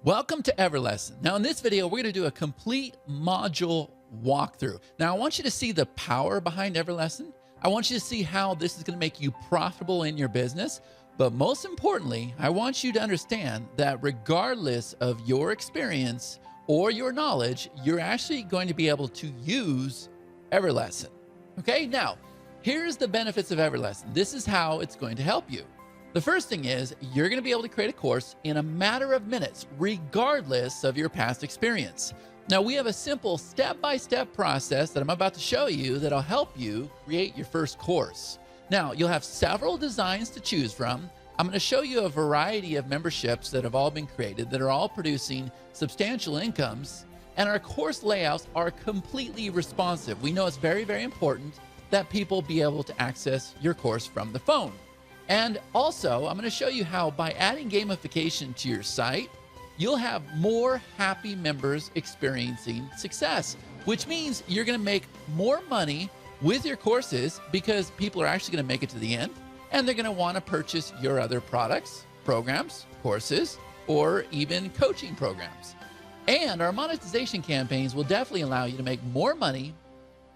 Welcome to EverLesson. Now in this video, we're going to do a complete module walkthrough. Now I want you to see the power behind EverLesson. I want you to see how this is going to make you profitable in your business. But most importantly, I want you to understand that regardless of your experience or your knowledge, you're actually going to be able to use EverLesson. Okay, now here's the benefits of EverLesson. This is how it's going to help you. The first thing is you're going to be able to create a course in a matter of minutes, regardless of your past experience. Now, we have a simple step-by-step process that I'm about to show you that'll help you create your first course. Now, you'll have several designs to choose from. I'm going to show you a variety of memberships that have all been created that are all producing substantial incomes, and our course layouts are completely responsive. We know it's very, very important that people be able to access your course from the phone. And also, I'm going to show you how by adding gamification to your site, you'll have more happy members experiencing success, which means you're going to make more money with your courses because people are actually going to make it to the end and they're going to want to purchase your other products, programs, courses, or even coaching programs. And our monetization campaigns will definitely allow you to make more money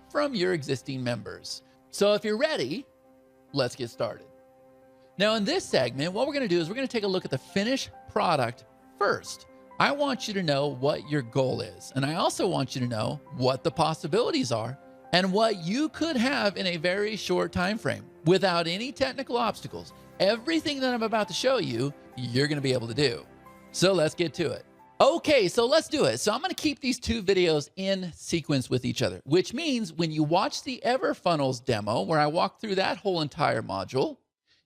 from your existing members. So if you're ready, let's get started. Now in this segment, what we're going to do is we're going to take a look at the finished product first. I want you to know what your goal is. And I also want you to know what the possibilities are and what you could have in a very short time frame without any technical obstacles. Everything that I'm about to show you, you're going to be able to do. So let's get to it. Okay, so let's do it. So I'm going to keep these two videos in sequence with each other, which means when you watch the EverFunnels demo, where I walk through that whole entire module,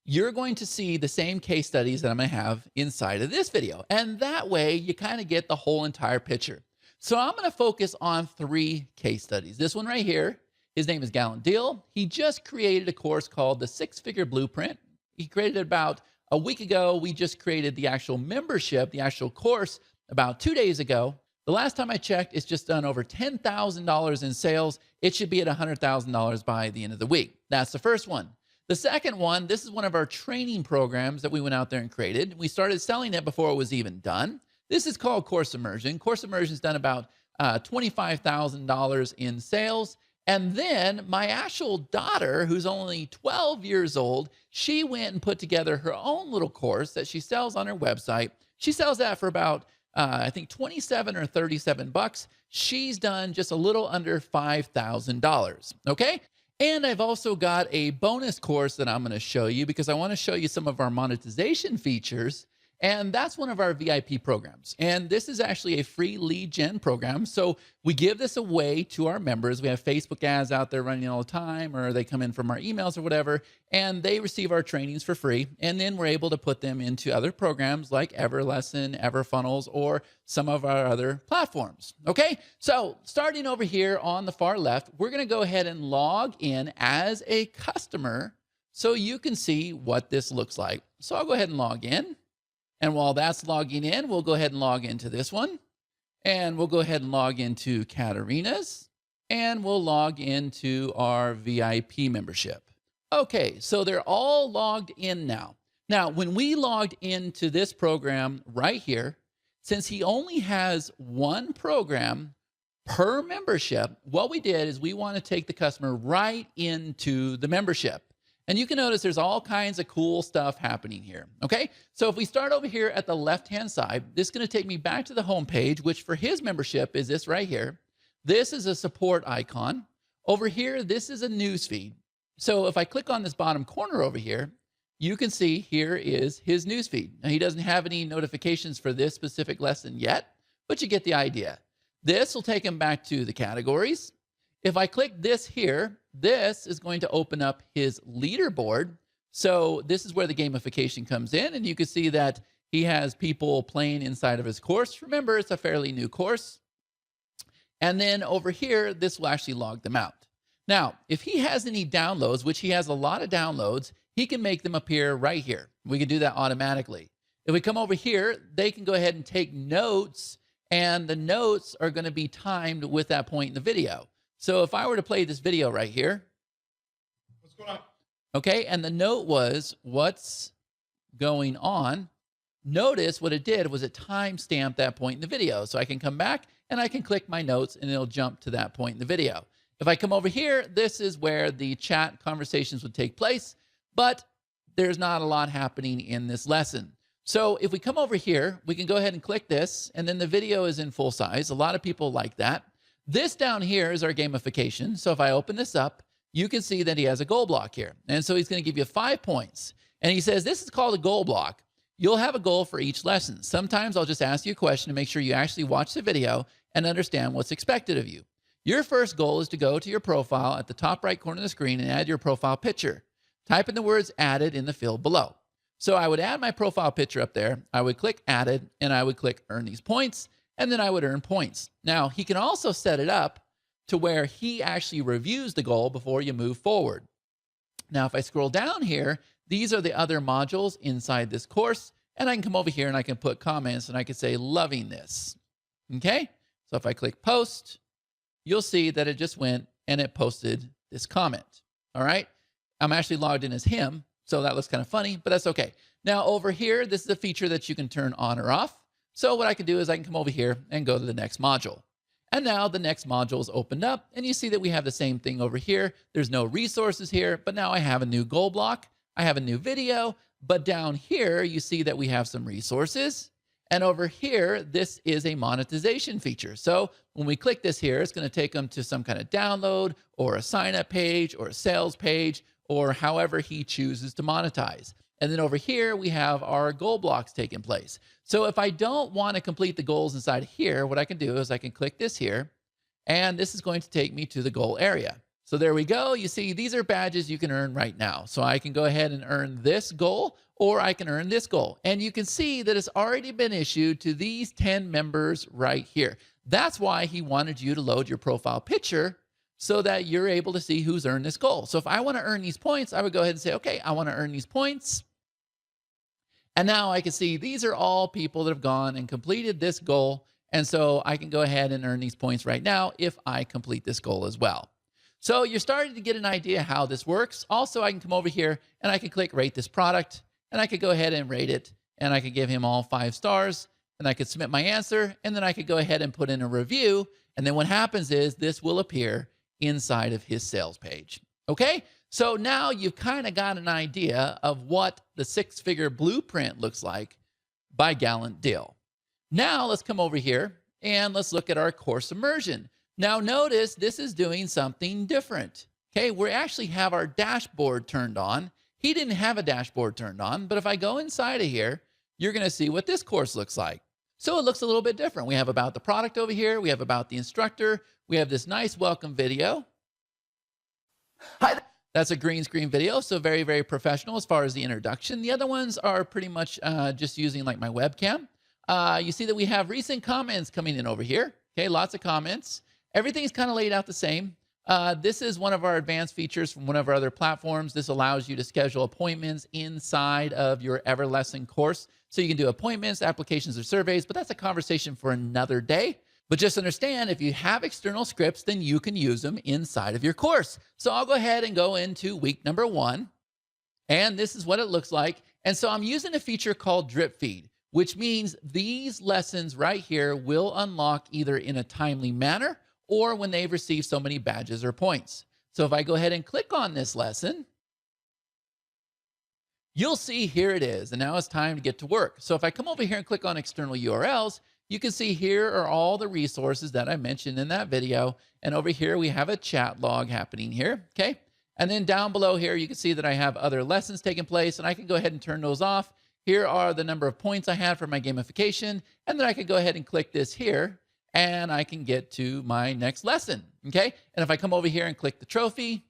you're going to see the same case studies that I'm going to have inside of this video. And that way you kind of get the whole entire picture. So I'm going to focus on 3 case studies. This one right here, his name is Gallant Deal. He just created a course called the 6-Figure Blueprint. He created it about a week ago. We just created the actual membership, the actual course about 2 days ago. The last time I checked, it's just done over $10,000 in sales. It should be at $100,000 by the end of the week. That's the first one. The second one, this is one of our training programs that we went out there and created. We started selling it before it was even done. This is called Course Immersion. Course Immersion's done about $25,000 in sales. And then my actual daughter, who's only 12 years old, she went and put together her own little course that she sells on her website. She sells that for about, I think 27 or 37 bucks. She's done just a little under $5,000, okay? And I've also got a bonus course that I'm going to show you because I want to show you some of our monetization features. And that's one of our VIP programs. And this is actually a free lead gen program. So we give this away to our members. We have Facebook ads out there running all the time, or they come in from our emails or whatever, and they receive our trainings for free. And then we're able to put them into other programs like EverLesson, EverFunnels, or some of our other platforms. Okay, so starting over here on the far left, we're going to go ahead and log in as a customer so you can see what this looks like. So I'll go ahead and log in. And while that's logging in, we'll go ahead and log into this one. And we'll go ahead and log into Katarina's. And we'll log into our VIP membership. Okay, so they're all logged in now. Now, when we logged into this program right here, since he only has one program per membership, what we did is we want to take the customer right into the membership. And you can notice there's all kinds of cool stuff happening here, okay? So if we start over here at the left-hand side, this is going to take me back to the home page, which for his membership is this right here. This is a support icon. Over here, this is a news feed. So if I click on this bottom corner over here, you can see here is his news feed. Now, he doesn't have any notifications for this specific lesson yet, but you get the idea. This will take him back to the categories. If I click this here, this is going to open up his leaderboard. So this is where the gamification comes in. And you can see that he has people playing inside of his course. Remember, it's a fairly new course. And then over here, this will actually log them out. Now, if he has any downloads, which he has a lot of downloads, he can make them appear right here. We can do that automatically. If we come over here, they can go ahead and take notes, and the notes are going to be timed with that point in the video. So if I were to play this video right here, What's going on? okay, and the note was, what's going on Notice what it did was it time-stamped that point in the video. So I can come back and I can click my notes and it'll jump to that point in the video. If I come over here, this is where the chat conversations would take place, but there's not a lot happening in this lesson. So if we come over here, we can go ahead and click this, and then the video is in full size. A lot of people like that. This down here is our gamification. So if I open this up, you can see that he has a goal block here. And so he's going to give you 5 points. And he says, this is called a goal block. You'll have a goal for each lesson. Sometimes I'll just ask you a question to make sure you actually watch the video and understand what's expected of you. Your first goal is to go to your profile at the top right corner of the screen and add your profile picture. Type in the words added in the field below. So I would add my profile picture up there. I would click added and I would click earn these points, and then I would earn points. Now he can also set it up to where he actually reviews the goal before you move forward. Now, if I scroll down here, these are the other modules inside this course, and I can come over here and I can put comments and I can say loving this. Okay. So if I click post, you'll see that it just went and it posted this comment. All right. I'm actually logged in as him, so that looks kind of funny, but that's okay. Now over here, this is a feature that you can turn on or off. So what I can do is I can come over here and go to the next module. And now the next module is opened up, and you see that we have the same thing over here. There's no resources here, but now I have a new goal block. I have a new video, but down here, you see that we have some resources. And over here, this is a monetization feature. So when we click this here, it's going to take them to some kind of download or a sign up page or a sales page, or however he chooses to monetize. And then over here, we have our goal blocks taking place. So if I don't want to complete the goals inside here, what I can do is I can click this here, and this is going to take me to the goal area. So there we go. You see, these are badges you can earn right now. So I can go ahead and earn this goal, or I can earn this goal. And you can see that it's already been issued to these 10 members right here. That's why he wanted you to load your profile picture so that you're able to see who's earned this goal. So if I want to earn these points, I would go ahead and say, okay, I want to earn these points. And now I can see these are all people that have gone and completed this goal. And so I can go ahead and earn these points right now if I complete this goal as well. So you're starting to get an idea how this works. Also, I can come over here and I can click rate this product, and I could go ahead and rate it, and I could give him all 5 stars, and I could submit my answer, and then I could go ahead and put in a review. And then what happens is this will appear inside of his sales page. Okay, so now you've kind of got an idea of what the 6-figure blueprint looks like by Gallant Deal. Now let's come over here and let's look at our course immersion. Now notice this is doing something different. Okay, we actually have our dashboard turned on. He didn't have a dashboard turned on, but if I go inside of here, you're going to see what this course looks like. So it looks a little bit different. We have about the product over here. We have about the instructor. We have this nice welcome video. Hi. That's a green screen video, so very, very professional as far as the introduction. The other ones are pretty much just using like my webcam. You see that we have recent comments coming in over here. Okay, lots of comments. Everything's kind of laid out the same. This is one of our advanced features from one of our other platforms. This allows you to schedule appointments inside of your EverLesson course. So you can do appointments, applications, or surveys, but that's a conversation for another day. But just understand, if you have external scripts, then you can use them inside of your course. So I'll go ahead and go into week number 1. And this is what it looks like. And so I'm using a feature called drip feed, which means these lessons right here will unlock either in a timely manner or when they've received so many badges or points. So if I go ahead and click on this lesson, you'll see here it is. And now it's time to get to work. So if I come over here and click on external URLs, you can see here are all the resources that I mentioned in that video. And over here, we have a chat log happening here, okay? And then down below here, you can see that I have other lessons taking place, and I can go ahead and turn those off. Here are the number of points I had for my gamification. And then I can go ahead and click this here, and I can get to my next lesson, okay? And if I come over here and click the trophy,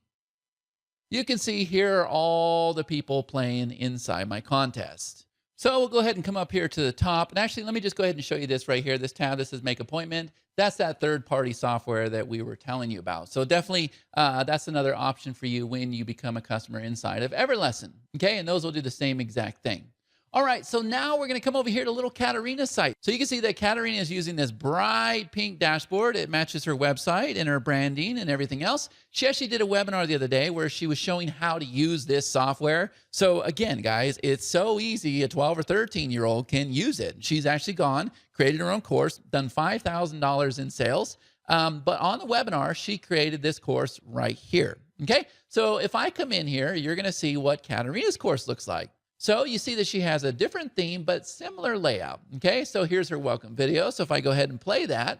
you can see here are all the people playing inside my contest. So we'll go ahead and come up here to the top. And actually, let me just go ahead and show you this right here. This tab, this says Make Appointment. That's that third-party software that we were telling you about. So definitely, that's another option for you when you become a customer inside of EverLesson, okay? And those will do the same exact thing. All right, so now we're going to come over here to little Katarina's site. So you can see that Katarina is using this bright pink dashboard. It matches her website and her branding and everything else. She actually did a webinar the other day where she was showing how to use this software. So again, guys, it's so easy. A 12 or 13-year-old can use it. She's actually gone, created her own course, done $5,000 in sales. But on the webinar, she created this course right here. Okay, so if I come in here, you're going to see what Katarina's course looks like. So you see that she has a different theme, but similar layout. Okay, so here's her welcome video. So if I go ahead and play that.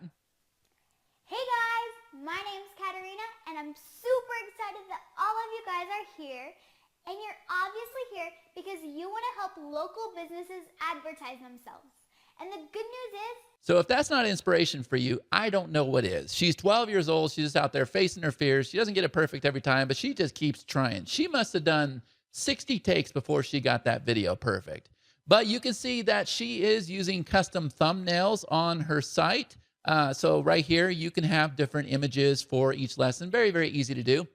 Hey guys, my name's Katarina, and I'm super excited that all of you guys are here. And you're obviously here because you want to help local businesses advertise themselves. And the good news is, so if that's not inspiration for you, I don't know what is. She's 12 years old. She's just out there facing her fears. She doesn't get it perfect every time, but she just keeps trying. She must have done 60 takes before she got that video perfect. But you can see that she is using custom thumbnails on her site. So right here, you can have different images for each lesson. Very, very easy to do.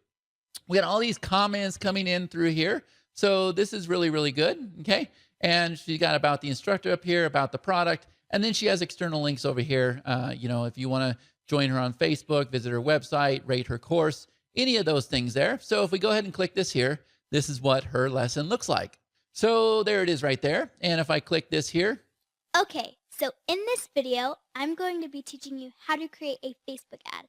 We got all these comments coming in through here. So this is really, really good. Okay. And she got about the instructor up here, about the product. And then she has external links over here. If you want to join her on Facebook, visit her website, rate her course, any of those things there. So if we go ahead and click this here, this is what her lesson looks like. So there it is right there. And if I click this here. okay, so in this video, I'm going to be teaching you how to create a Facebook ad.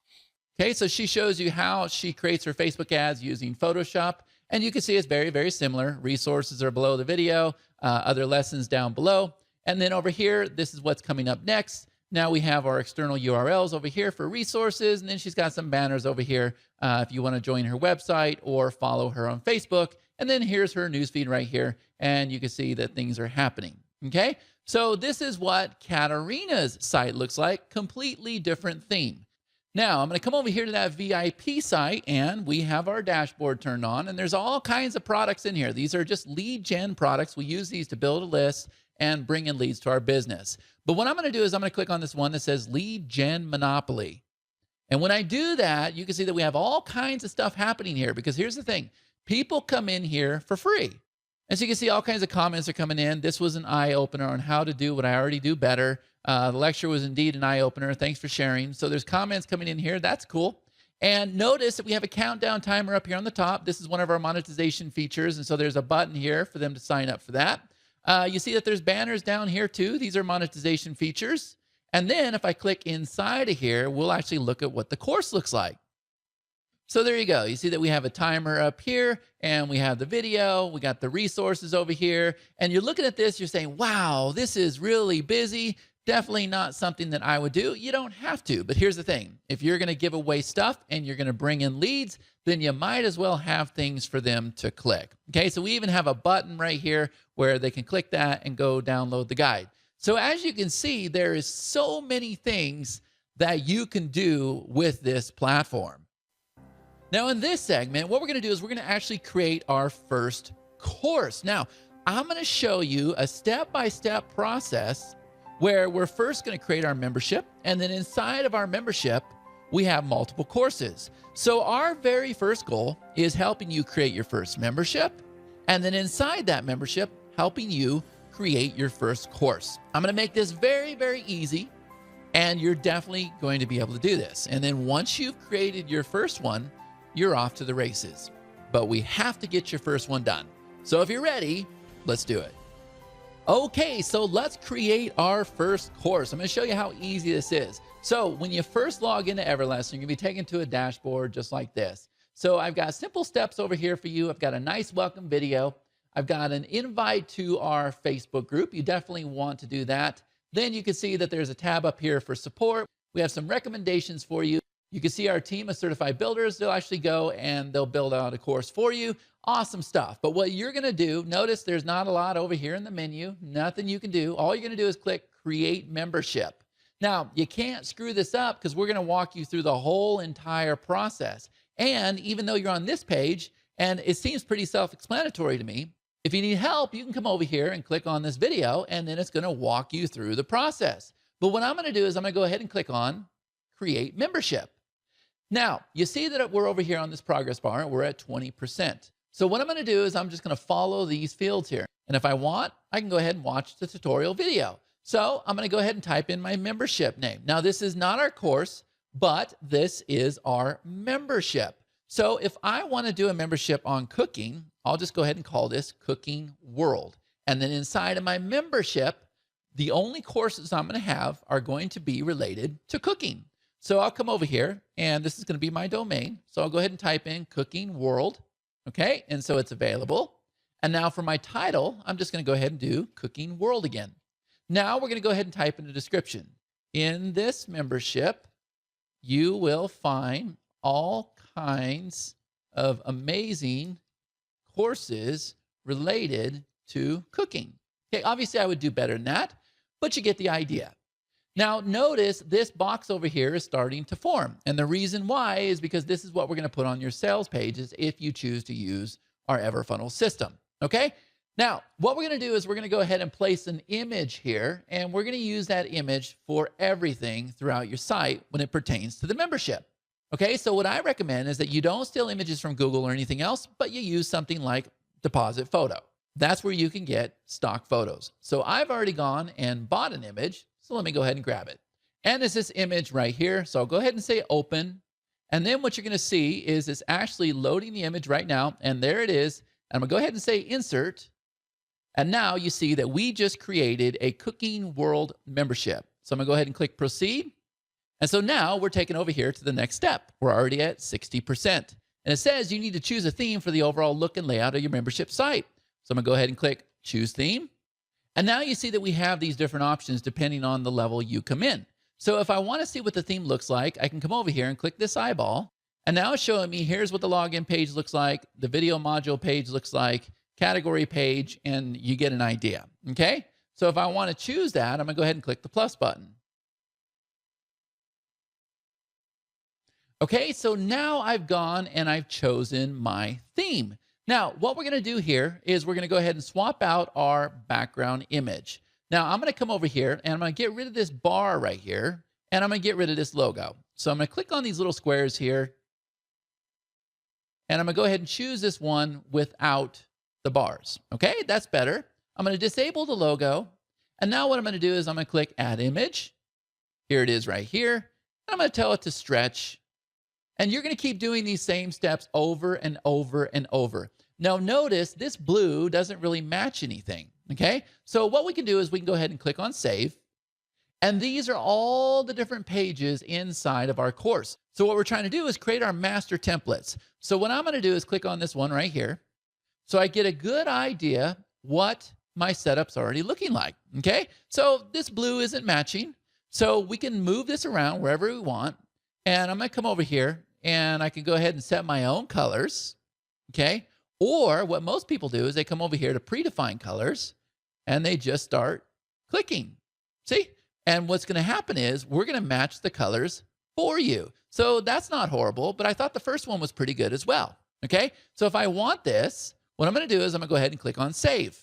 Okay, so she shows you how she creates her Facebook ads using Photoshop. And you can see it's very, very similar. Resources are below the video, other lessons down below. And then over here, this is what's coming up next. Now we have our external URLs over here for resources. And then she's got some banners over here if you want to join her website or follow her on Facebook. And then here's her newsfeed right here. And you can see that things are happening. Okay, so this is what Katarina's site looks like. Completely different theme. Now I'm going to come over here to that VIP site, and we have our dashboard turned on. And there's all kinds of products in here. These are just lead gen products. We use these to build a list and bring in leads to our business. But what I'm going to do is I'm going to click on this one that says Lead Gen Monopoly. And when I do that, you can see that we have all kinds of stuff happening here, because here's the thing. People come in here for free. And so you can see all kinds of comments are coming in. This was an eye-opener on how to do what I already do better. The lecture was indeed an eye-opener. Thanks for sharing. So there's comments coming in here. That's cool. And notice that we have a countdown timer up here on the top. This is one of our monetization features. And so there's a button here for them to sign up for that. You see that there's banners down here too. These are monetization features. And then if I click inside of here, we'll actually look at what the course looks like. So there you go. You see that we have a timer up here, and we have the video. We got the resources over here. And you're looking at this, you're saying, wow, this is really busy. Definitely not something that I would do. You don't have to. But here's the thing. If you're going to give away stuff and you're going to bring in leads, then you might as well have things for them to click. Okay, so we even have a button right here where they can click that and go download the guide. So as you can see, there is so many things that you can do with this platform. Now in this segment, what we're going to do is we're going to actually create our first course. Now, I'm going to show you a step-by-step process where we're first going to create our membership, and then inside of our membership, we have multiple courses. So our very first goal is helping you create your first membership, and then inside that membership, helping you create your first course. I'm going to make this very, very easy, and you're definitely going to be able to do this. And then once you've created your first one, you're off to the races. But we have to get your first one done. So if you're ready, let's do it. Okay, so let's create our first course. I'm going to show you how easy this is. So when you first log into EverLesson, you're going to be taken to a dashboard just like this. So I've got simple steps over here for you. I've got a nice welcome video. I've got an invite to our Facebook group. You definitely want to do that. Then you can see that there's a tab up here for support. We have some recommendations for you. You can see our team of certified builders. They'll actually go and they'll build out a course for you. Awesome stuff. But what you're going to do, notice there's not a lot over here in the menu, nothing you can do. All you're going to do is click Create Membership. Now, you can't screw this up because we're going to walk you through the whole entire process. And even though you're on this page, and it seems pretty self-explanatory to me, if you need help, you can come over here and click on this video, and then it's going to walk you through the process. But what I'm going to do is I'm going to go ahead and click on Create Membership. Now, you see that we're over here on this progress bar, and we're at 20%. So what I'm going to do is I'm just going to follow these fields here. And if I want, I can go ahead and watch the tutorial video. So I'm going to go ahead and type in my membership name. Now, this is not our course, but this is our membership. So if I want to do a membership on cooking, I'll just go ahead and call this Cooking World. And then inside of my membership, the only courses I'm going to have are going to be related to cooking. So I'll come over here, and this is going to be my domain. So I'll go ahead and type in Cooking World. Okay, and so it's available. And now for my title, I'm just going to go ahead and do Cooking World again. Now we're going to go ahead and type in the description. In this membership, you will find all kinds of amazing courses related to cooking. Okay, obviously I would do better than that, but you get the idea. Now notice this box over here is starting to form. And the reason why is because this is what we're going to put on your sales pages if you choose to use our EverFunnel system. Okay? Now, what we're going to do is we're going to go ahead and place an image here, and we're going to use that image for everything throughout your site when it pertains to the membership. Okay, so what I recommend is that you don't steal images from Google or anything else, but you use something like Deposit Photo. That's where you can get stock photos. So I've already gone and bought an image, so let me go ahead and grab it. And it's this image right here, so I'll go ahead and say open. And then what you're going to see is it's actually loading the image right now, and there it is. I'm going to go ahead and say insert. And now you see that we just created a Cooking World membership. So I'm going to go ahead and click proceed. And so now we're taken over here to the next step. We're already at 60%. And it says you need to choose a theme for the overall look and layout of your membership site. So I'm going to go ahead and click choose theme. And now you see that we have these different options depending on the level you come in. So if I want to see what the theme looks like, I can come over here and click this eyeball. And now it's showing me here's what the login page looks like, the video module page looks like, category page, and you get an idea, okay? So if I want to choose that, I'm going to go ahead and click the plus button. Okay, so now I've gone and I've chosen my theme. Now, what we're going to do here is we're going to go ahead and swap out our background image. Now, I'm going to come over here and I'm going to get rid of this bar right here, and I'm going to get rid of this logo. So I'm going to click on these little squares here, and I'm going to go ahead and choose this one without the bars. Okay, that's better. I'm going to disable the logo. And now what I'm going to do is I'm going to click Add Image. Here it is right here. And I'm going to tell it to stretch. And you're going to keep doing these same steps over and over and over. Now notice this blue doesn't really match anything. Okay, so what we can do is we can go ahead and click on Save. And these are all the different pages inside of our course. So what we're trying to do is create our master templates. So what I'm going to do is click on this one right here. So I get a good idea what my setup's already looking like, okay? So this blue isn't matching, so we can move this around wherever we want. And I'm gonna come over here and I can go ahead and set my own colors, okay? Or what most people do is they come over here to predefine colors and they just start clicking, see? And what's gonna happen is we're gonna match the colors for you. So that's not horrible, but I thought the first one was pretty good as well, okay? So if I want this, what I'm going to do is I'm going to go ahead and click on Save.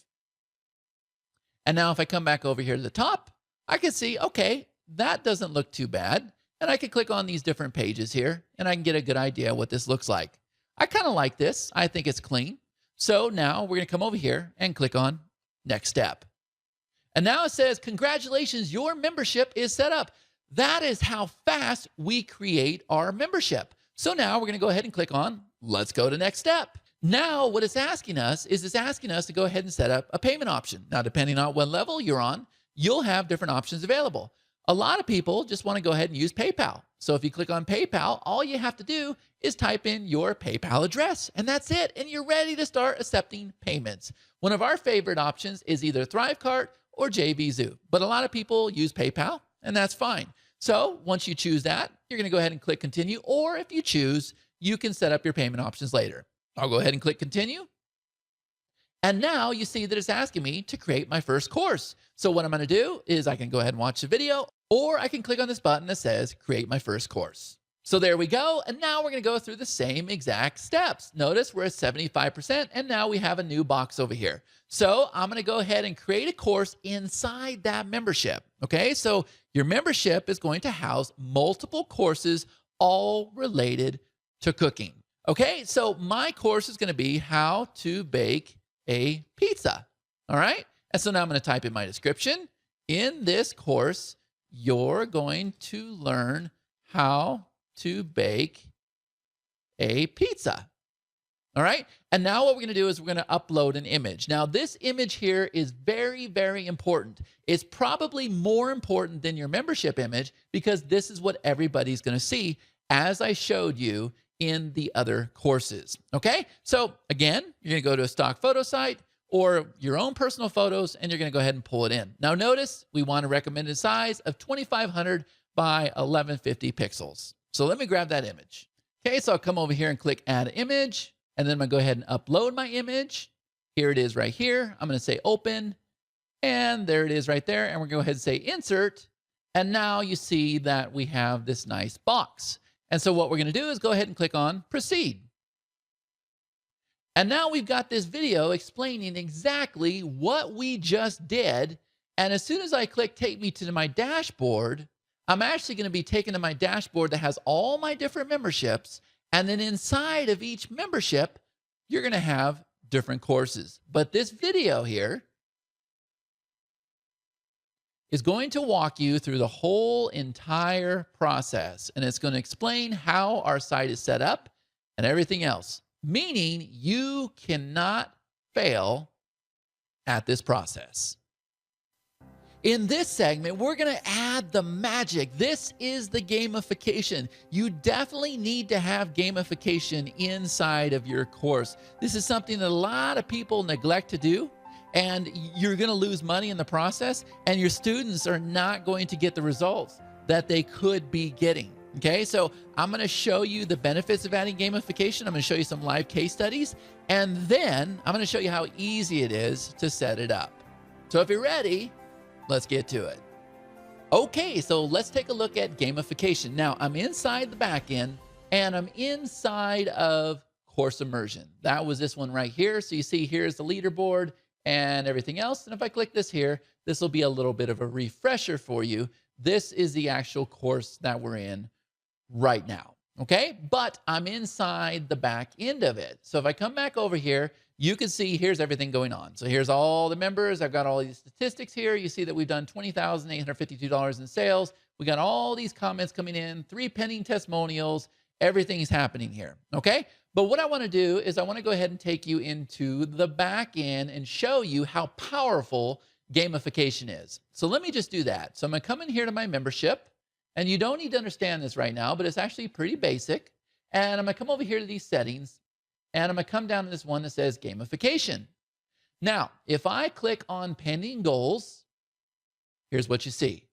And now if I come back over here to the top, I can see, okay, that doesn't look too bad. And I can click on these different pages here, and I can get a good idea what this looks like. I kind of like this. I think it's clean. So now we're going to come over here and click on Next Step. And now it says, congratulations, your membership is set up. That is how fast we create our membership. So now we're going to go ahead and click on Let's go to Next Step. Now, what it's asking us is it's asking us to go ahead and set up a payment option. Now, depending on what level you're on, you'll have different options available. A lot of people just want to go ahead and use PayPal. So if you click on PayPal, all you have to do is type in your PayPal address, and that's it. And you're ready to start accepting payments. One of our favorite options is either Thrivecart or JVZoo, but a lot of people use PayPal, and that's fine. So once you choose that, you're going to go ahead and click Continue, or if you choose, you can set up your payment options later. I'll go ahead and click Continue. And now you see that it's asking me to create my first course. So what I'm going to do is I can go ahead and watch the video, or I can click on this button that says Create My First Course. So there we go. And now we're going to go through the same exact steps. Notice we're at 75%, and now we have a new box over here. So I'm going to go ahead and create a course inside that membership. Okay, so your membership is going to house multiple courses all related to cooking. Okay, so my course is going to be how to bake a pizza. All right. And so now I'm going to type in my description. In this course, you're going to learn how to bake a pizza. All right. And now what we're going to do is we're going to upload an image. Now, this image here is very, very important. It's probably more important than your membership image because this is what everybody's going to see, as I showed you in the other courses. Okay. So again, you're going to go to a stock photo site or your own personal photos, and you're going to go ahead and pull it in. Now, notice we want a recommended size of 2,500 by 1150 pixels. So let me grab that image. Okay. So I'll come over here and click add image. And then I'm going to go ahead and upload my image. Here it is right here. I'm going to say open. And there it is right there. And we're going to go ahead and say insert. And now you see that we have this nice box. And so what we're going to do is go ahead and click on proceed. And now we've got this video explaining exactly what we just did. And as soon as I click take me to my dashboard, I'm actually going to be taken to my dashboard that has all my different memberships. And then inside of each membership, you're going to have different courses. But this video here is going to walk you through the whole entire process. And it's going to explain how our site is set up and everything else, meaning you cannot fail at this process. In this segment, we're going to add the magic. This is the gamification. You definitely need to have gamification inside of your course. This is something that a lot of people neglect to do, and you're going to lose money in the process, and your students are not going to get the results that they could be getting. Okay, so I'm going to show you the benefits of adding gamification. I'm going to show you some live case studies, and then I'm going to show you how easy it is to set it up. So if you're ready, let's get to it. Okay, so let's take a look at gamification. Now, I'm inside the back end, and I'm inside of course immersion. That was this one right here. So you see here's the leaderboard and everything else. And if I click this here, this will be a little bit of a refresher for you. This is the actual course that we're in right now. Okay, but I'm inside the back end of it. So if I come back over here, you can see here's everything going on. So here's all the members. I've got all these statistics here. You see that we've done $20,852 in sales. We got all these comments coming in, 3 pending testimonials. Everything's happening here. Okay. But what I want to do is I want to go ahead and take you into the back end and show you how powerful gamification is. So let me just do that. So I'm going to come in here to my membership, and you don't need to understand this right now, but it's actually pretty basic. And I'm going to come over here to these settings, and I'm going to come down to this one that says gamification. Now, if I click on pending goals, here's what you see.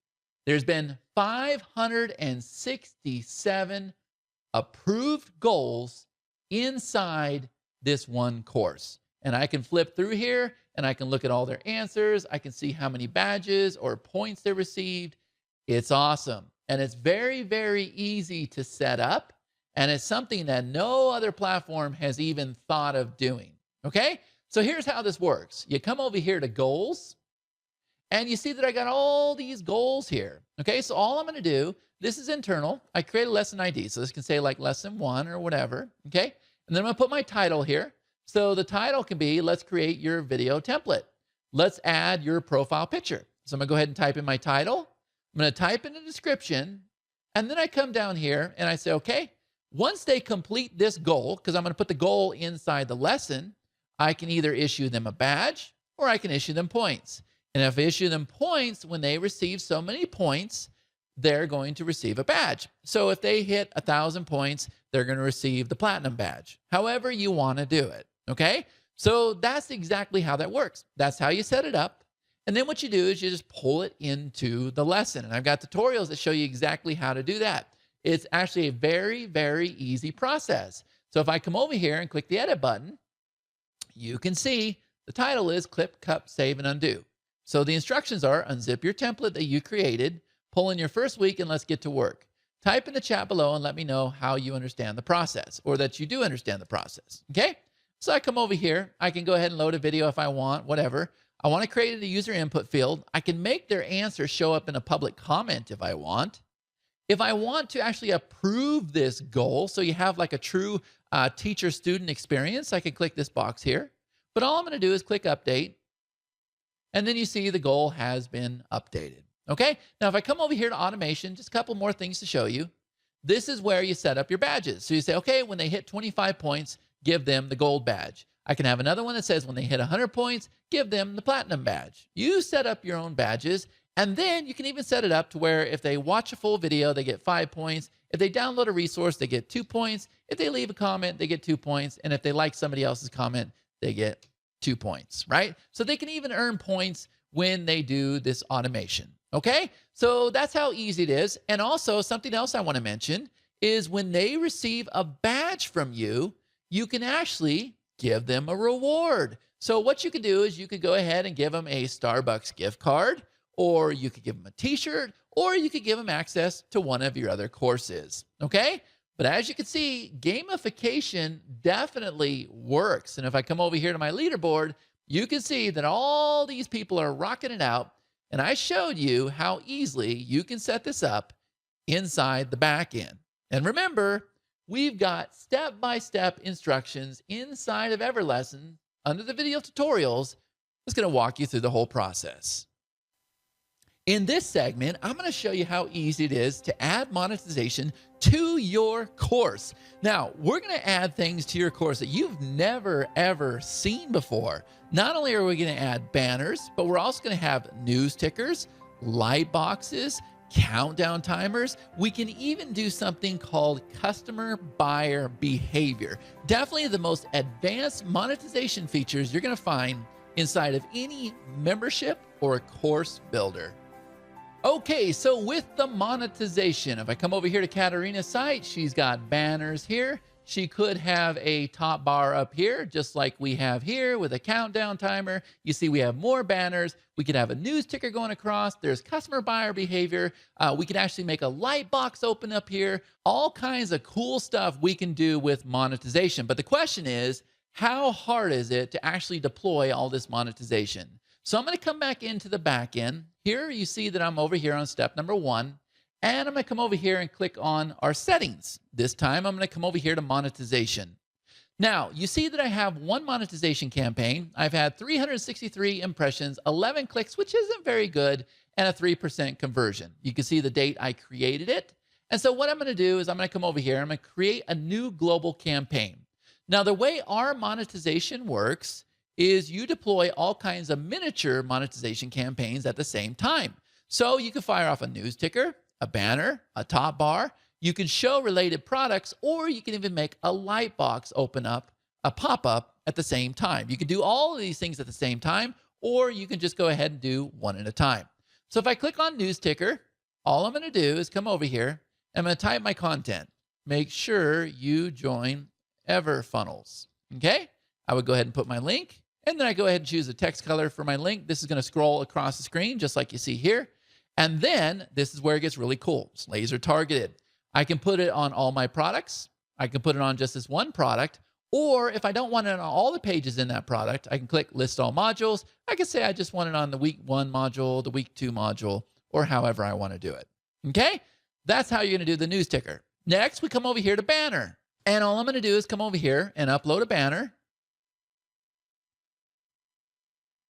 There's been 567 approved goals inside this one course. And I can flip through here and I can look at all their answers. I can see how many badges or points they received. It's awesome. And it's very, very easy to set up. And it's something that no other platform has even thought of doing. Okay? So here's how this works. You come over here to goals, and you see that I got all these goals here. Okay? So all I'm going to do, this is internal. I create a lesson ID. So this can say like lesson 1 or whatever. Okay? And then I'm going to put my title here. So the title can be, let's create your video template. Let's add your profile picture. So I'm going to go ahead and type in my title. I'm going to type in the description. And then I come down here and I say, okay, once they complete this goal, because I'm going to put the goal inside the lesson, I can either issue them a badge or I can issue them points. And if I issue them points, when they receive so many points, they're going to receive a badge. So if they hit 1,000 points, they're going to receive the platinum badge. However you want to do it. Okay? So that's exactly how that works. That's how you set it up. And then what you do is you just pull it into the lesson. And I've got tutorials that show you exactly how to do that. It's actually a very, very easy process. So if I come over here and click the edit button, you can see the title is Clip, Cup, Save, and Undo. So the instructions are unzip your template that you created, pull in your first week, and let's get to work. Type in the chat below and let me know how you understand the process, or that you do understand the process. Okay? So I come over here. I can go ahead and load a video if I want, whatever. I want to create a user input field. I can make their answer show up in a public comment if I want. If I want to actually approve this goal, so you have like a true teacher-student experience, I can click this box here. But all I'm going to do is click update. And then you see the goal has been updated. Okay, now if I come over here to automation, just a couple more things to show you. This is where you set up your badges. So you say, okay, when they hit 25 points, give them the gold badge. I can have another one that says when they hit 100 points, give them the platinum badge. You set up your own badges, and then you can even set it up to where if they watch a full video, they get 5 points. If they download a resource, they get 2 points. If they leave a comment, they get 2 points. And if they like somebody else's comment, they get 2 points, right? So they can even earn points when they do this automation. Okay, so that's how easy it is. And also something else I want to mention is when they receive a badge from you, you can actually give them a reward. So what you could do is you could go ahead and give them a Starbucks gift card, or you could give them a t-shirt, or you could give them access to one of your other courses. Okay, but as you can see, gamification definitely works. And if I come over here to my leaderboard, you can see that all these people are rocking it out. And I showed you how easily you can set this up inside the back end. And remember, we've got step-by-step instructions inside of EverLesson under the video tutorials that's going to walk you through the whole process. In this segment, I'm going to show you how easy it is to add monetization to your course. Now, we're going to add things to your course that you've never, ever seen before. Not only are we going to add banners, but we're also going to have news tickers, light boxes, countdown timers. We can even do something called customer buyer behavior. Definitely the most advanced monetization features you're going to find inside of any membership or course builder. Okay, so with the monetization, if I come over here to Katarina's site, she's got banners here. She could have a top bar up here, just like we have here with a countdown timer. You see we have more banners. We could have a news ticker going across. There's customer buyer behavior. We could actually make a light box open up here. All kinds of cool stuff we can do with monetization. But the question is, how hard is it to actually deploy all this monetization? So I'm going to come back into the back end. Here you see that I'm over here on step number 1. And I'm going to come over here and click on our settings. This time I'm going to come over here to monetization. Now, you see that I have one monetization campaign. I've had 363 impressions, 11 clicks, which isn't very good, and a 3% conversion. You can see the date I created it. And so what I'm going to do is I'm going to come over here. I'm going to create a new global campaign. Now, the way our monetization works is you deploy all kinds of miniature monetization campaigns at the same time. So you can fire off a news ticker, a banner, a top bar. You can show related products, or you can even make a light box open up, a pop-up at the same time. You can do all of these things at the same time, or you can just go ahead and do one at a time. So if I click on news ticker, all I'm going to do is come over here. I'm going to type my content. Make sure you join EverFunnels. Okay? I would go ahead and put my link, and then I go ahead and choose a text color for my link. This is going to scroll across the screen just like you see here. And then this is where it gets really cool. It's laser targeted. I can put it on all my products. I can put it on just this one product. Or if I don't want it on all the pages in that product, I can click list all modules. I can say I just want it on the week 1 module, the week 2 module, or however I want to do it. Okay? That's how you're going to do the news ticker. Next, we come over here to banner. And all I'm going to do is come over here and upload a banner.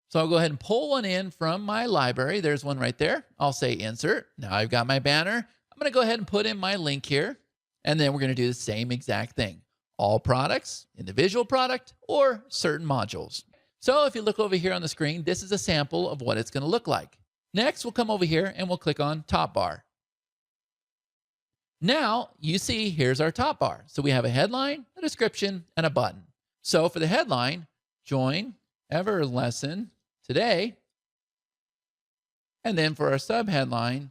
So I'll go ahead and pull one in from my library. There's one right there. I'll say insert. Now I've got my banner. I'm going to go ahead and put in my link here. And then we're going to do the same exact thing. All products, individual product, or certain modules. So if you look over here on the screen, this is a sample of what it's going to look like. Next, we'll come over here and we'll click on top bar. Now you see here's our top bar. So we have a headline, a description, and a button. So for the headline, join EverLesson today. And then for our subheadline,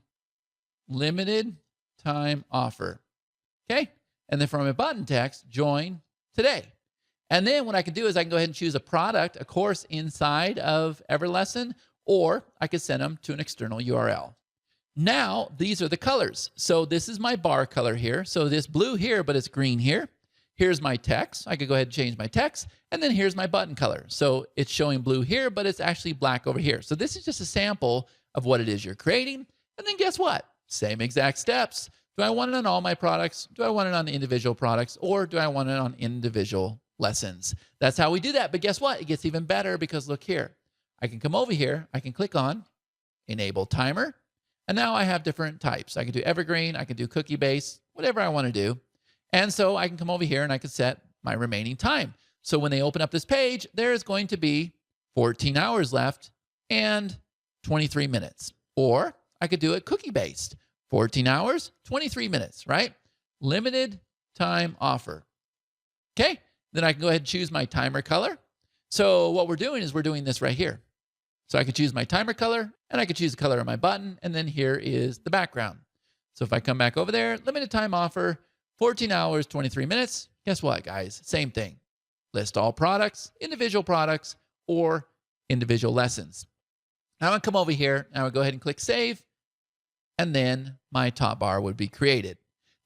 limited time offer. Okay? And then for my button text, join today. And then what I can do is I can go ahead and choose a product, a course inside of EverLesson, or I could send them to an external URL. Now, these are the colors. So this is my bar color here. So this blue here, but it's green here. Here's my text. I could go ahead and change my text. And then here's my button color. So it's showing blue here, but it's actually black over here. So this is just a sample of what it is you're creating. And then guess what? Same exact steps. Do I want it on all my products? Do I want it on individual products? Or do I want it on individual lessons? That's how we do that. But guess what? It gets even better because look here. I can come over here. I can click on Enable Timer. And now I have different types. I can do evergreen. I can do cookie based, whatever I want to do. And so I can come over here and I can set my remaining time. So when they open up this page, there's going to be 14 hours left and 23 minutes. Or I could do it cookie based. 14 hours, 23 minutes, right? Limited time offer. Okay, then I can go ahead and choose my timer color. So what we're doing is we're doing this right here. So I can choose my timer color and I can choose the color of my button. And then here is the background. So if I come back over there, limited time offer, 14 hours, 23 minutes. Guess what, guys? Same thing. List all products, or individual lessons. Now I come over here and I would go ahead and click save. And then my top bar would be created.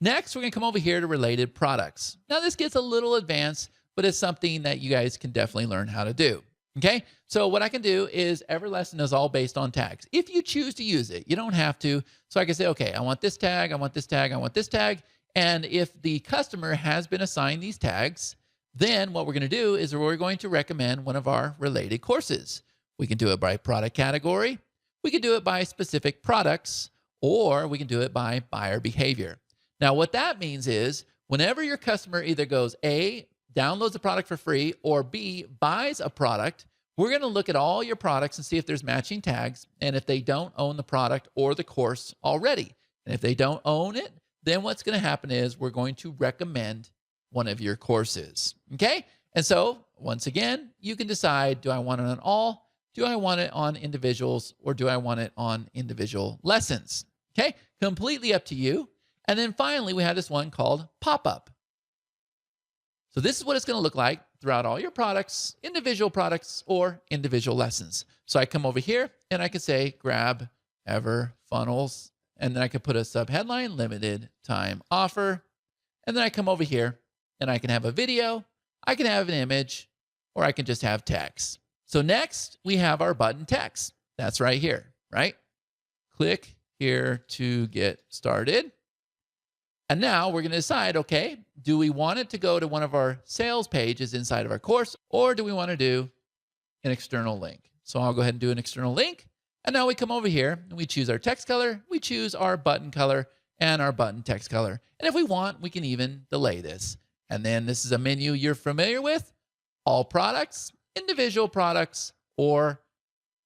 Next, we're going to come over here to related products. Now this gets a little advanced, but it's something that you guys can definitely learn how to do. Okay, so what I can do is EverLesson is all based on tags. If you choose to use it, you don't have to. So I can say, okay, I want this tag, I want this tag, I want this tag. And if the customer has been assigned these tags, then what we're going to do is we're going to recommend one of our related courses. We can do it by product category. We can do it by specific products, or we can do it by buyer behavior. Now, what that means is whenever your customer either goes A, downloads a product for free, or B, buys a product, we're going to look at all your products and see if there's matching tags and if they don't own the product or the course already. And if they don't own it, then what's going to happen is we're going to recommend one of your courses. Okay? And so once again, you can decide, do I want it on all? Do I want it on individuals, or do I want it on individual lessons? Okay? Completely up to you. And then finally, we have this one called pop-up. So this is what it's going to look like throughout all your products, individual products, or individual lessons. So I come over here and I can say, grab Ever Funnels. And then I can put a subheadline, limited time offer. And then I come over here and I can have a video, I can have an image, or I can just have text. So next we have our button text. That's right here, right? Click here to get started. And now we're going to decide, okay, do we want it to go to one of our sales pages inside of our course, or do we want to do an external link? So I'll go ahead and do an external link. And now we come over here and we choose our text color, we choose our button color and our button text color. And if we want, we can even delay this. And then this is a menu you're familiar with, all products, or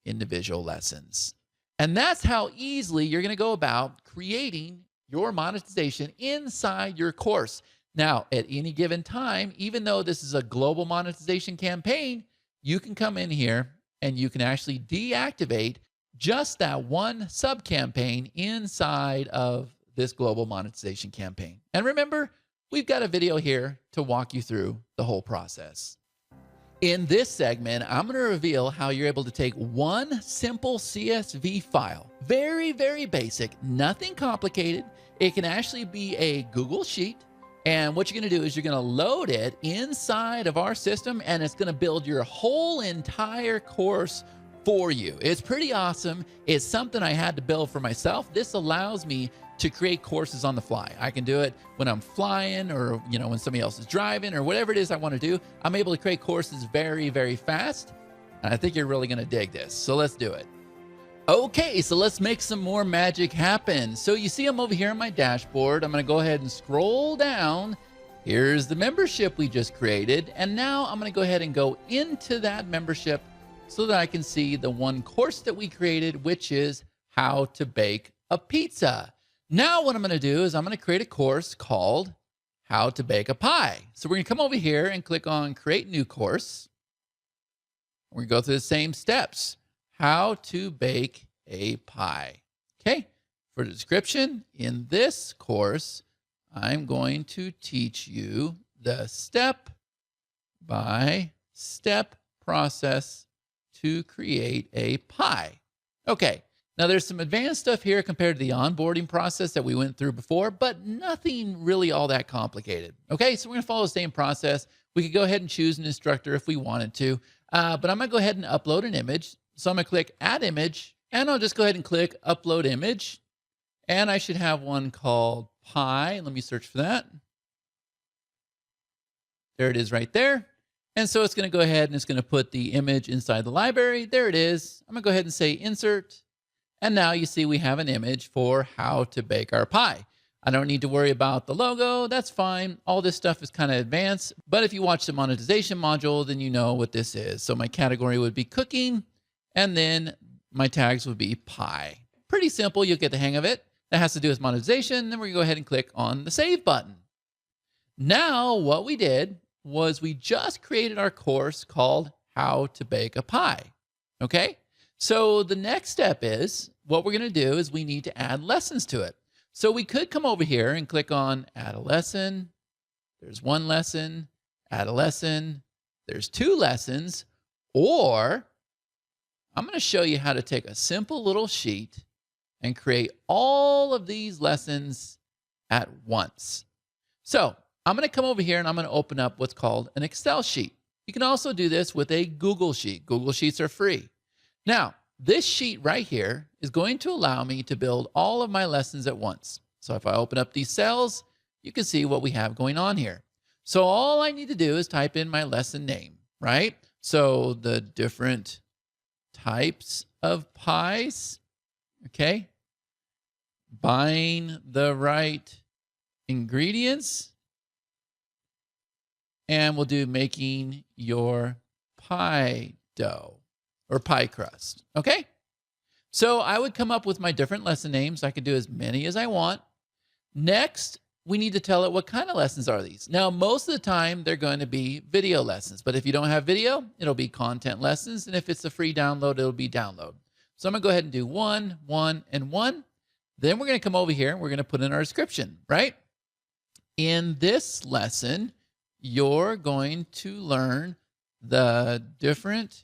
individual lessons. And that's how easily you're going to go about creating your monetization inside your course. Now, at any given time, even though this is a global monetization campaign, you can come in here and you can actually deactivate just that one sub-campaign inside of this global monetization campaign. And remember, we've got a video here to walk you through the whole process. In this segment, I'm going to reveal how you're able to take one simple CSV file, very, very basic, nothing complicated. It can actually be a Google Sheet. And what you're going to do is you're going to load it inside of our system, and it's going to build your whole entire course for you. It's pretty awesome. It's something I had to build for myself. This allows me to create courses on the fly. I can do it when I'm flying, or when somebody else is driving, or whatever it is I want to do. I'm able to create courses very, very fast. And I think you're really going to dig this. So let's do it. Okay, so let's make some more magic happen. So you see I'm over here on my dashboard. I'm going to go ahead and scroll down. Here's the membership we just created. And now I'm going to go ahead and go into that membership so that I can see the one course that we created, which is how to bake a pizza. Now what I'm going to do is I'm going to create a course called how to bake a pie. So we're going to come over here and click on create new course. We're going to go through the same steps. How to bake a pie. Okay. For the description, in this course, I'm going to teach you the step-by-step process to create a pie. Okay. Now there's some advanced stuff here compared to the onboarding process that we went through before, but nothing really all that complicated. Okay. So we're going to follow the same process. We could go ahead and choose an instructor if we wanted to, but I'm going to go ahead and upload an image. So I'm going to click add image, and I'll just go ahead and click upload image. And I should have one called pie. Let me search for that. There it is right there. And so it's going to go ahead and it's going to put the image inside the library. There it is. I'm going to go ahead and say insert. And now you see we have an image for how to bake our pie. I don't need to worry about the logo. That's fine. All this stuff is kind of advanced. But if you watch the monetization module, then you know what this is. So my category would be cooking. And then my tags would be pie. Pretty simple. You'll get the hang of it. That has to do with monetization. Then we're going to go ahead and click on the save button. Now what we did was we just created our course called How to Bake a Pie. Okay? So the next step is, what we're going to do is we need to add lessons to it. So we could come over here and click on add a lesson. There's one lesson, add a lesson. There's two lessons. Or I'm going to show you how to take a simple little sheet and create all of these lessons at once. So I'm going to come over here and I'm going to open up what's called an Excel sheet. You can also do this with a Google Sheet. Google Sheets are free. Now, this sheet right here is going to allow me to build all of my lessons at once. So if I open up these cells, you can see what we have going on here. So all I need to do is type in my lesson name, right? So the different types of pies, okay? Buying the right ingredients. And we'll do making your pie dough or pie crust, okay? So I would come up with my different lesson names. I could do as many as I want. Next, we need to tell it what kind of lessons are these. Now, most of the time, they're going to be video lessons. But if you don't have video, it'll be content lessons. And if it's a free download, it'll be download. So I'm going to go ahead and do 1, 1, and 1. Then we're going to come over here and we're going to put in our description, right? In this lesson, you're going to learn the different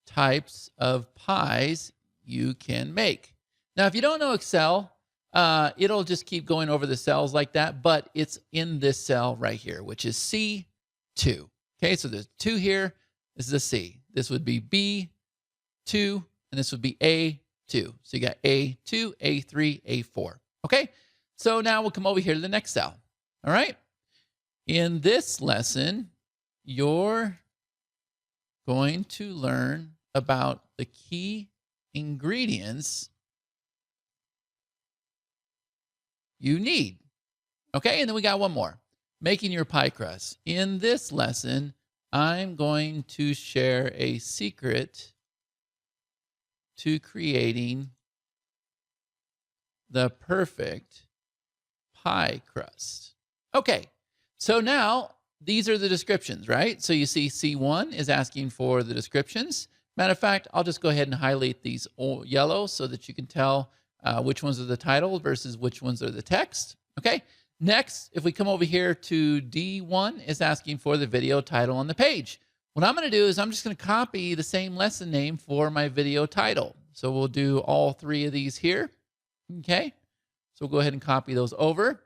types of pies you can make. Now, if you don't know Excel, it'll just keep going over the cells like that, but it's in this cell right here, which is C2. Okay, so there's 2 here. This is a C. This would be B2, and this would be A2. So you got A2, A3, A4. Okay, so now we'll come over here to the next cell. All right. In this lesson, you're going to learn about the key ingredients you need. Okay, and then we got one more. Making your pie crust. In this lesson, I'm going to share a secret to creating the perfect pie crust. Okay, so now these are the descriptions, right? So you see C1 is asking for the descriptions. Matter of fact, I'll just go ahead and highlight these yellow so that you can tell which ones are the title versus which ones are the text. Okay. Next, if we come over here to D1, is asking for the video title on the page. What I'm going to do is I'm just going to copy the same lesson name for my video title. So we'll do all 3 of these here. Okay. So we'll go ahead and copy those over.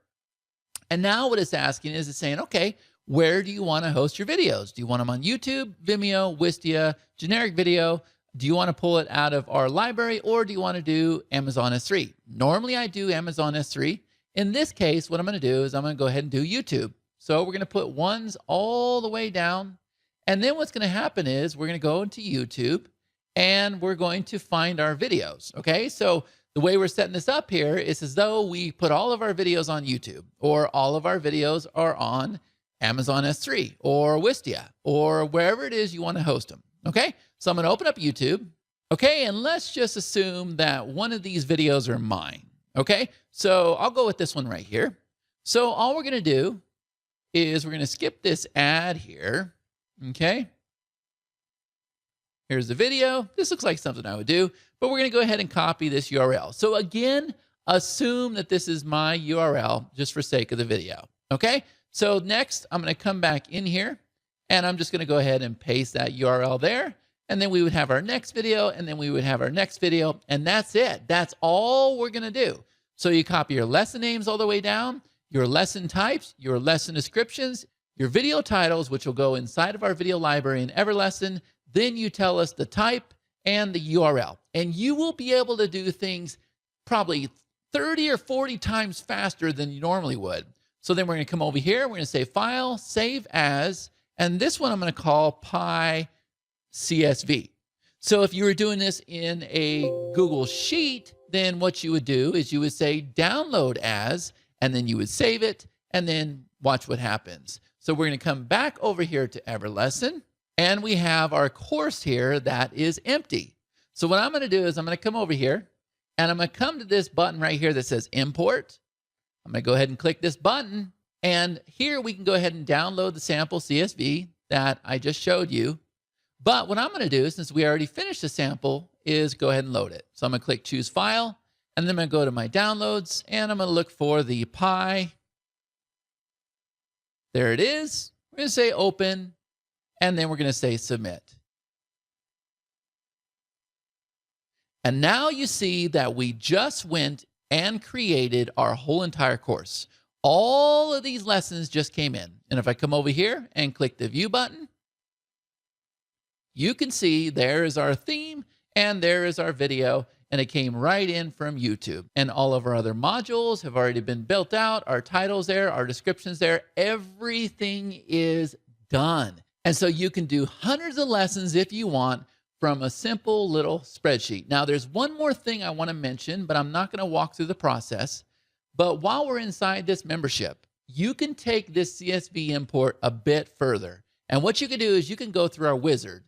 And now what it's asking is it's saying, okay, where do you want to host your videos? Do you want them on YouTube, Vimeo, Wistia, generic video? Do you want to pull it out of our library, or do you want to do Amazon S3? Normally I do Amazon S3. In this case, what I'm going to do is I'm going to go ahead and do YouTube. So we're going to put ones all the way down. And then what's going to happen is we're going to go into YouTube and we're going to find our videos. Okay. So the way we're setting this up here is as though we put all of our videos on YouTube, or all of our videos are on Amazon S3 or Wistia or wherever it is you want to host them. Okay. So I'm going to open up YouTube. Okay. And let's just assume that one of these videos are mine. Okay. So I'll go with this one right here. So all we're going to do is we're going to skip this ad here. Okay. Here's the video. This looks like something I would do, but we're going to go ahead and copy this URL. So again, assume that this is my URL just for sake of the video. Okay. So next I'm going to come back in here and I'm just going to go ahead and paste that URL there. And then we would have our next video, and then we would have our next video, and that's it. That's all we're going to do. So you copy your lesson names all the way down, your lesson types, your lesson descriptions, your video titles, which will go inside of our video library in EverLesson. Then you tell us the type and the URL, and you will be able to do things probably 30 or 40 times faster than you normally would. So then we're going to come over here. We're going to say File, Save As, and this one I'm going to call Pi CSV. So if you were doing this in a Google Sheet, then what you would do is you would say Download As, and then you would save it, and then watch what happens. So we're going to come back over here to EverLesson, and we have our course here that is empty. So what I'm going to do is I'm going to come over here, and I'm going to come to this button right here that says Import. I'm going to go ahead and click this button, and here we can go ahead and download the sample CSV that I just showed you. But what I'm going to do, since we already finished the sample, is go ahead and load it. So I'm going to click Choose File, and then I'm going to go to my downloads, and I'm going to look for the Pi. There it is. We're going to say Open, and then we're going to say Submit. And now you see that we just went and created our whole entire course. All of these lessons just came in. And if I come over here and click the View button, you can see there is our theme and there is our video, and it came right in from YouTube. And all of our other modules have already been built out. Our titles there, our descriptions there, everything is done. And so you can do hundreds of lessons if you want from a simple little spreadsheet. Now, there's one more thing I want to mention, but I'm not going to walk through the process. But while we're inside this membership, you can take this CSV import a bit further. And what you can do is you can go through our wizard,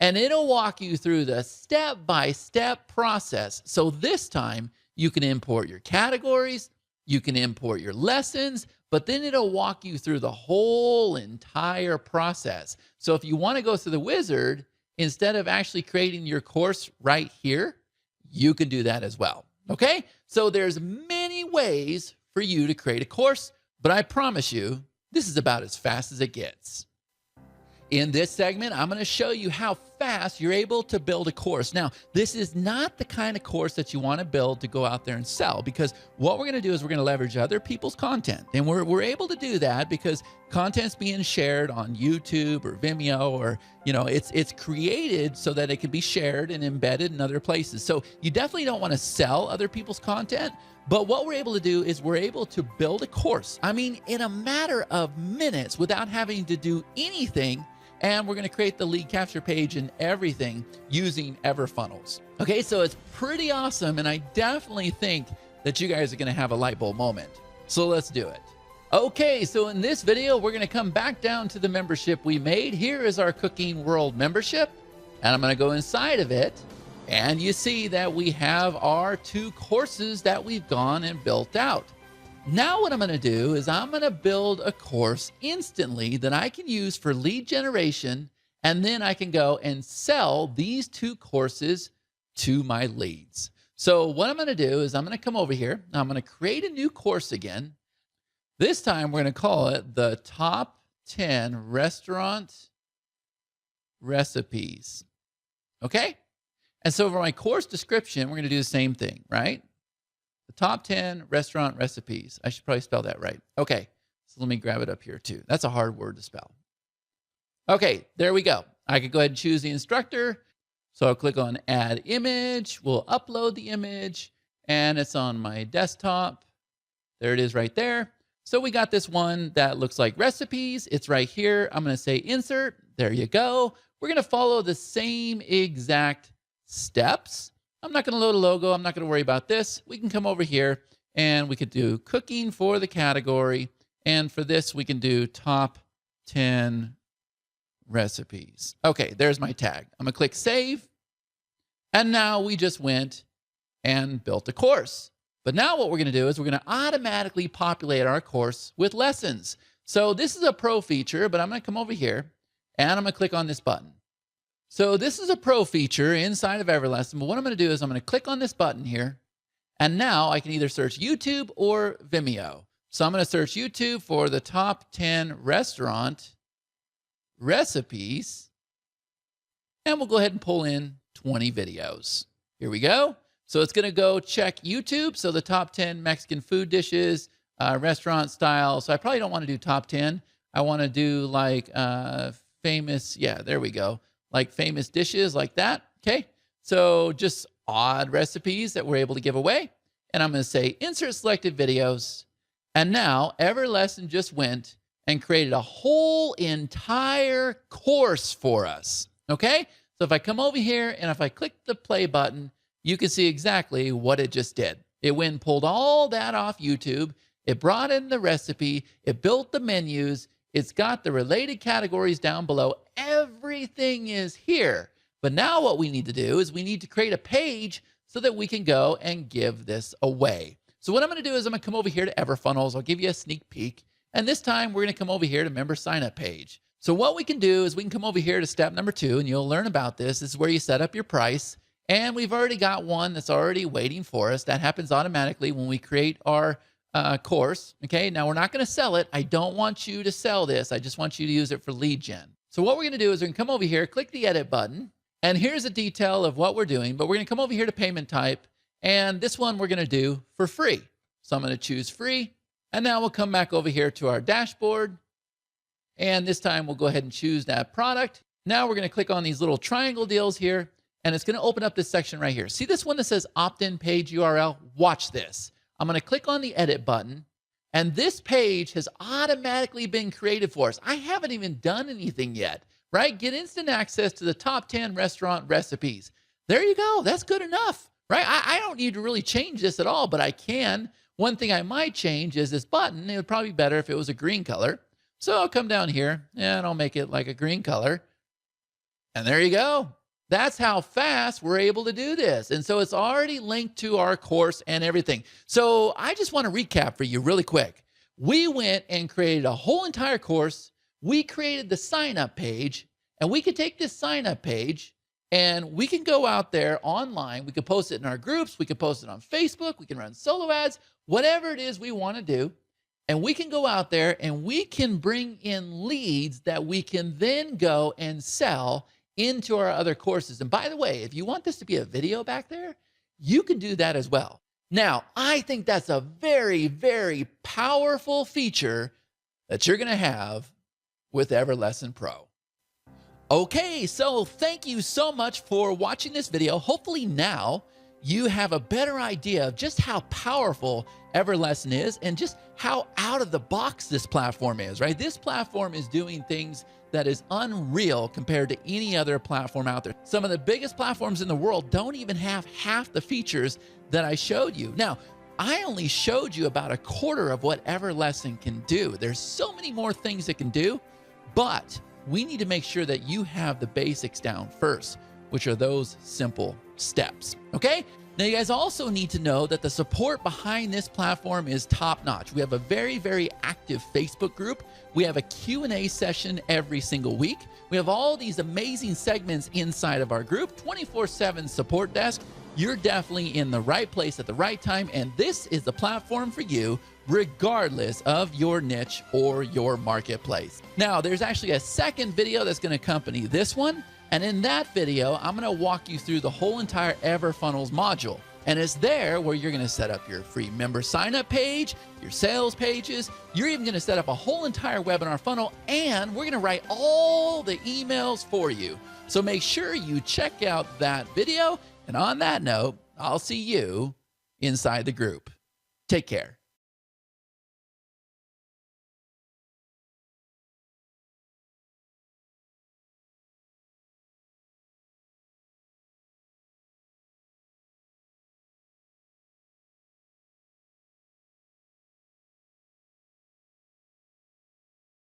and it'll walk you through the step-by-step process. So this time, you can import your categories, you can import your lessons, but then it'll walk you through the whole entire process. So if you want to go through the wizard, instead of actually creating your course right here, you can do that as well, okay? So there's many ways for you to create a course, but I promise you, this is about as fast as it gets. In this segment, I'm going to show you how fast you're able to build a course. Now, this is not the kind of course that you want to build to go out there and sell, because what we're going to do is we're going to leverage other people's content. And we're able to do that because content's being shared on YouTube or Vimeo, or, you know, it's created so that it can be shared and embedded in other places. So you definitely don't want to sell other people's content. But what we're able to do is we're able to build a course, I mean, in a matter of minutes without having to do anything. And we're going to create the lead capture page and everything using EverFunnels. Okay, so it's pretty awesome. And I definitely think that you guys are going to have a light bulb moment. So let's do it. Okay, so in this video, we're going to come back down to the membership we made. Here is our Cooking World membership. And I'm going to go inside of it. And you see that we have our 2 courses that we've gone and built out. Now what I'm going to do is I'm going to build a course instantly that I can use for lead generation, and then I can go and sell these 2 courses to my leads. So what I'm going to do is I'm going to come over here. I'm going to create a new course again. This time we're going to call it the Top 10 Restaurant Recipes. Okay? And so for my course description, we're going to do the same thing, right? The top 10 restaurant recipes. I should probably spell that right. Okay, so let me grab it up here too. That's a hard word to spell. Okay, there we go. I could go ahead and choose the instructor. So I'll click on Add Image. We'll upload the image, and it's on my desktop. There it is right there. So we got this one that looks like recipes. It's right here. I'm going to say Insert. There you go. We're going to follow the same exact steps. I'm not going to load a logo. I'm not going to worry about this. We can come over here and we could do cooking for the category. And for this, we can do top 10 recipes. Okay, there's my tag. I'm going to click save. And now we just went and built a course. But now what we're going to do is we're going to automatically populate our course with lessons. So this is a pro feature, but I'm going to come over here and I'm going to click on this button. So this is a pro feature inside of EverLesson, but what I'm going to do is I'm going to click on this button here, and now I can either search YouTube or Vimeo. So I'm going to search YouTube for the top 10 restaurant recipes, and we'll go ahead and pull in 20 videos. Here we go. So it's going to go check YouTube, so the top 10 Mexican food dishes, restaurant style. So I probably don't want to do top 10. I want to do like famous, yeah, there we go. Like famous dishes like that, okay? So just odd recipes that we're able to give away. and I'm going to say insert selected videos. And now EverLesson just went and created a whole entire course for us. Okay? So if I come over here and if I click the play button, you can see exactly what it just did. It went and pulled all that off YouTube. It brought in the recipe. It built the menus. It's got the related categories down below. Everything is here. But now what we need to do is we need to create a page so that we can go and give this away. So what I'm going to do is I'm going to come over here to EverFunnels. I'll give you a sneak peek. And this time we're going to come over here to member sign up page. So what we can do is we can come over here to step number 2, and you'll learn about this. This is where you set up your price. And we've already got one that's already waiting for us. That happens automatically when we create our course. Okay, now we're not going to sell it. I don't want you to sell this. I just want you to use it for lead gen. So what we're going to do is we're going to come over here, click the edit button, and here's a detail of what we're doing. But we're going to come over here to payment type, and this one we're going to do for free. So I'm going to choose free, and now we'll come back over here to our dashboard, and this time we'll go ahead and choose that product. Now we're going to click on these little triangle deals here, and it's going to open up this section right here. See this one that says opt-in page URL? Watch this. I'm going to click on the edit button, and this page has automatically been created for us. I haven't even done anything yet, right? Get instant access to the top 10 restaurant recipes. There you go. That's good enough, right? I don't need to really change this at all, but I can. One thing I might change is this button. It would probably be better if it was a green color. So I'll come down here, and I'll make it like a green color. And there you go. That's how fast we're able to do this. And so it's already linked to our course and everything. So I just want to recap for you really quick. We went and created a whole entire course. We created the sign up page, and we could take this sign up page and we can go out there online. We could post it in our groups. We could post it on Facebook. We can run solo ads, whatever it is we want to do. And we can go out there and we can bring in leads that we can then go and sell into our other courses. And by the way, if you want this to be a video back there, you can do that as well. Now, I think that's a very, very powerful feature that you're going to have with EverLesson Pro. Okay, so thank you so much for watching this video. Hopefully now you have a better idea of just how powerful EverLesson is and just how out of the box this platform is, right? This platform is doing things that is unreal compared to any other platform out there. Some of the biggest platforms in the world don't even have half the features that I showed you. Now, I only showed you about a quarter of what EverLesson can do. There's so many more things it can do, but we need to make sure that you have the basics down first, which are those simple steps, okay? Now, you guys also need to know that the support behind this platform is top-notch. We have a very, very active Facebook group. We have a Q&A session every single week. We have all these amazing segments inside of our group, 24/7 support desk. You're definitely in the right place at the right time, and this is the platform for you regardless of your niche or your marketplace. Now, there's actually a second video that's going to accompany this one. And in that video, I'm going to walk you through the whole entire EverFunnels module. And it's there where you're going to set up your free member sign up page, your sales pages. You're even going to set up a whole entire webinar funnel, and we're going to write all the emails for you. So make sure you check out that video. And on that note, I'll see you inside the group. Take care.